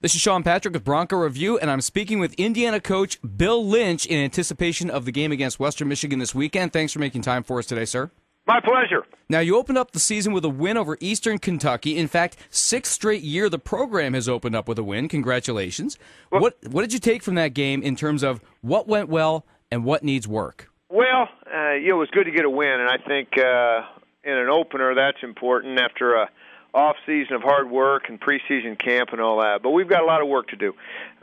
This is Sean Patrick with Bronco Review, and I'm speaking with Indiana coach Bill Lynch in anticipation of the game against Western Michigan this weekend. Thanks for making time for us today, sir. My pleasure. Now, you opened up the season with a win over Eastern Kentucky. In fact, sixth straight year the program has opened up with a win. Congratulations. Well, what did you take from that game in terms of what went well and what needs work? Well, it was good to get a win, and I think in an opener that's important after a off-season of hard work and preseason camp and all that. But we've got a lot of work to do.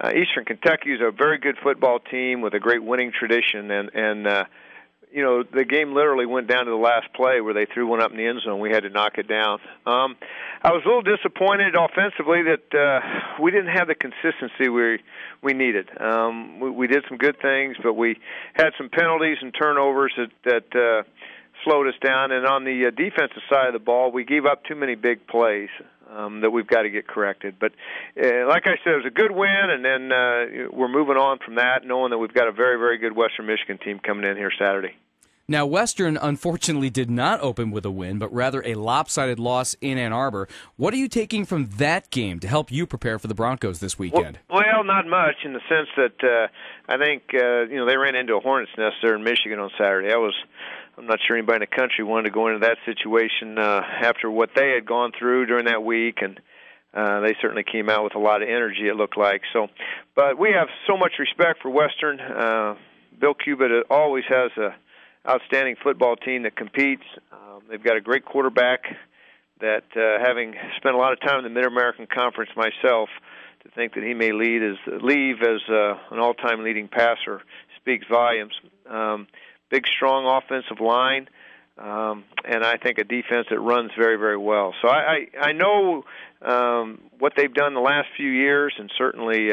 Eastern Kentucky is a very good football team with a great winning tradition, and the game literally went down to the last play where they threw one up in the end zone. We had to knock it down. I was a little disappointed offensively that we didn't have the consistency we needed. We did some good things, but we had some penalties and turnovers that slowed us down. And on the defensive side of the ball, we gave up too many big plays that we've got to get corrected. But like I said, it was a good win, and then we're moving on from that, knowing that we've got a very, very good Western Michigan team coming in here Saturday. Now, Western unfortunately did not open with a win, but rather a lopsided loss in Ann Arbor. What are you taking from that game to help you prepare for the Broncos this weekend? Well, not much in the sense that I think they ran into a hornet's nest there in Michigan on Saturday. I'm not sure anybody in the country wanted to go into that situation after what they had gone through during that week, and they certainly came out with a lot of energy, it looked like. But we have so much respect for Western. Bill Cubitt always has a outstanding football team that competes. They've got a great quarterback that, having spent a lot of time in the Mid-American Conference myself, to think that he may leave as an all-time leading passer speaks volumes. Big, strong offensive line, and I think a defense that runs very, very well. So I know what they've done the last few years, and certainly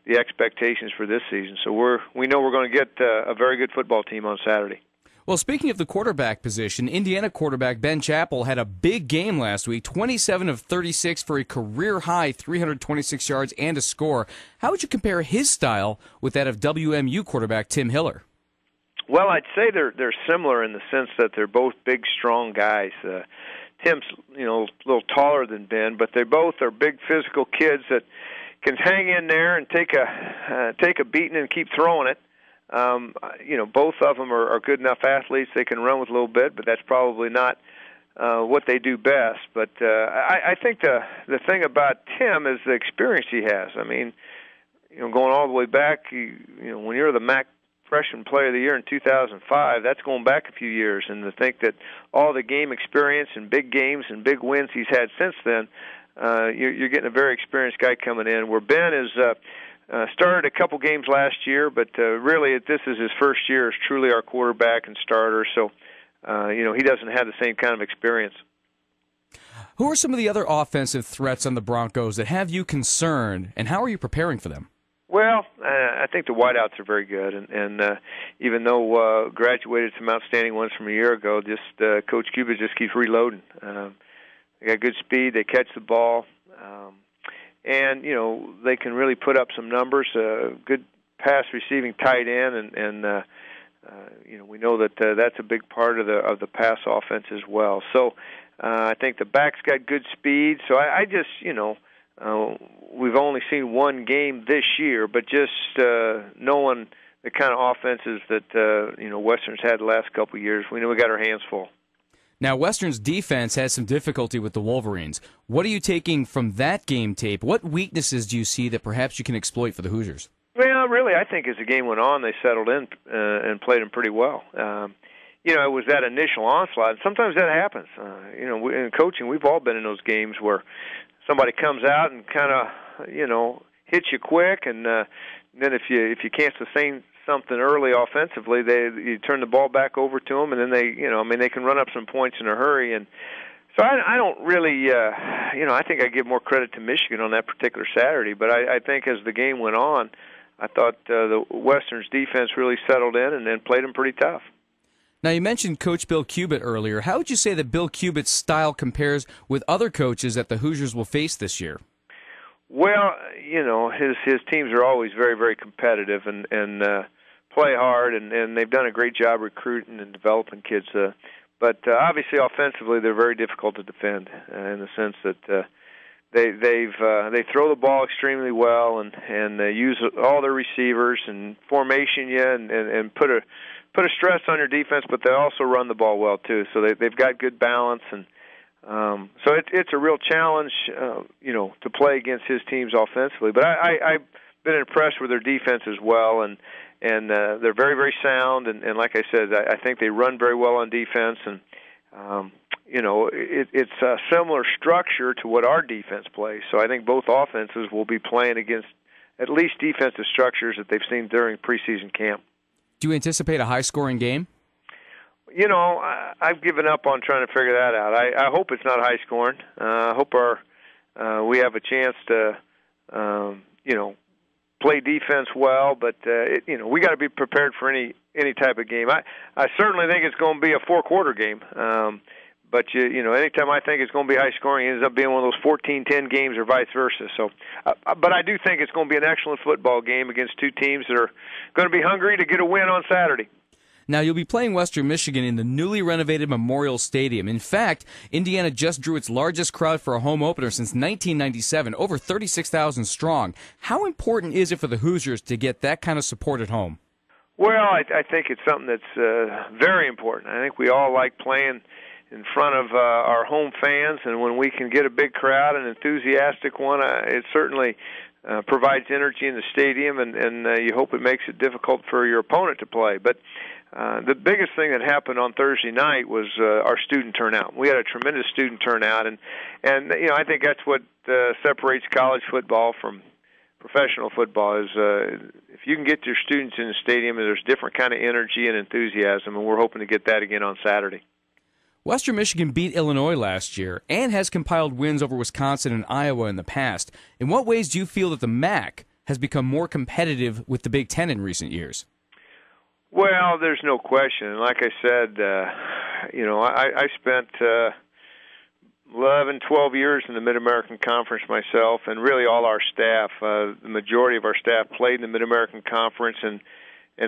the expectations for this season. So we know we're going to get a very good football team on Saturday. Well, speaking of the quarterback position, Indiana quarterback Ben Chappell had a big game last week, 27 of 36 for a career-high 326 yards and a score. How would you compare his style with that of WMU quarterback Tim Hiller? Well, I'd say they're similar in the sense that they're both big, strong guys. Tim's a little taller than Ben, but they both are big, physical kids that can hang in there and take a beating and keep throwing it. Both of them are good enough athletes. They can run with a little bit, but that's probably not what they do best. But I think the thing about Tim is the experience he has. I mean, going all the way back, when you're the MAC Freshman Player of the Year in 2005, that's going back a few years. And to think that all the game experience and big games and big wins he's had since then, you're getting a very experienced guy coming in. Where Ben is started a couple games last year, but really this is his first year as truly our quarterback and starter. So, he doesn't have the same kind of experience. Who are some of the other offensive threats on the Broncos that have you concerned, and how are you preparing for them? Well, I think the wideouts are very good, and even though graduated some outstanding ones from a year ago, Coach Cuba just keeps reloading. They got good speed, they catch the ball, and they can really put up some numbers. Good pass receiving tight end, and we know that that's a big part of the pass offense as well. So I think the back's got good speed. So I just we've only seen one game this year, but just knowing the kind of offenses that Western's had the last couple of years, we know we got our hands full. Now, Western's defense has some difficulty with the Wolverines. What are you taking from that game tape? What weaknesses do you see that perhaps you can exploit for the Hoosiers? Well, really, I think as the game went on, they settled in and played them pretty well. It was that initial onslaught. Sometimes that happens. In coaching, we've all been in those games where somebody comes out and kind of, hits you quick, and then if you can't sustain something early offensively, you turn the ball back over to them, and then they can run up some points in a hurry. And so I don't really, I think I give more credit to Michigan on that particular Saturday. But I think as the game went on, I thought the Western's defense really settled in and then played them pretty tough. Now, you mentioned Coach Bill Cubitt earlier. How would you say that Bill Cubitt's style compares with other coaches that the Hoosiers will face this year? Well, his teams are always very, very competitive and play hard, and they've done a great job recruiting and developing kids. But obviously, offensively, they're very difficult to defend in the sense that they throw the ball extremely well and they use all their receivers and formation you and put a stress on your defense, but they also run the ball well too. So they've got good balance, and so it's a real challenge, to play against his teams offensively. But I've been impressed with their defense as well, and they're very, very sound. And like I said, I think they run very well on defense, and it's a similar structure to what our defense plays. So I think both offenses will be playing against at least defensive structures that they've seen during preseason camp. Do you anticipate a high-scoring game? I've given up on trying to figure that out. I hope it's not high-scoring. I hope we have a chance to, play defense well, but we got to be prepared for any type of game. I certainly think it's going to be a four-quarter game. But anytime I think it's going to be high scoring, it ends up being one of those 14-10 games or vice versa. So, but I do think it's going to be an excellent football game against two teams that are going to be hungry to get a win on Saturday. Now, you'll be playing Western Michigan in the newly renovated Memorial Stadium. In fact, Indiana just drew its largest crowd for a home opener since 1997, over 36,000 strong. How important is it for the Hoosiers to get that kind of support at home? Well, I think it's something that's very important. I think we all like playing in front of our home fans, and when we can get a big crowd, an enthusiastic one, it certainly provides energy in the stadium, and you hope it makes it difficult for your opponent to play. But the biggest thing that happened on Thursday night was our student turnout. We had a tremendous student turnout, and I think that's what separates college football from professional football is if you can get your students in the stadium, there's different kind of energy and enthusiasm, and we're hoping to get that again on Saturday. Western Michigan beat Illinois last year and has compiled wins over Wisconsin and Iowa in the past. In what ways do you feel that the MAC has become more competitive with the Big Ten in recent years? Well, there's no question. Like I said, I spent 11, 12 years in the Mid-American Conference myself, and really all our staff, the majority of our staff played in the Mid-American Conference and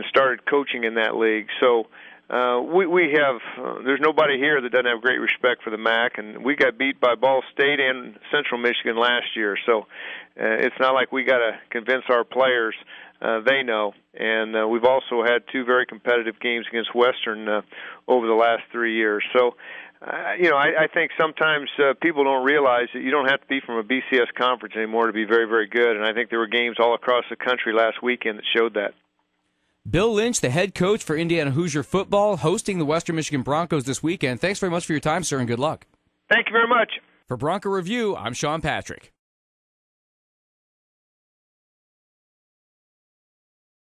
started coaching in that league. So we have there's nobody here that doesn't have great respect for the MAC, and we got beat by Ball State and Central Michigan last year. So it's not like we got to convince our players. They know, and we've also had two very competitive games against Western over the last 3 years. So, I think sometimes people don't realize that you don't have to be from a BCS conference anymore to be very, very good, and I think there were games all across the country last weekend that showed that. Bill Lynch, the head coach for Indiana Hoosier football, hosting the Western Michigan Broncos this weekend. Thanks very much for your time, sir, and good luck. Thank you very much. For Bronco Review, I'm Sean Patrick.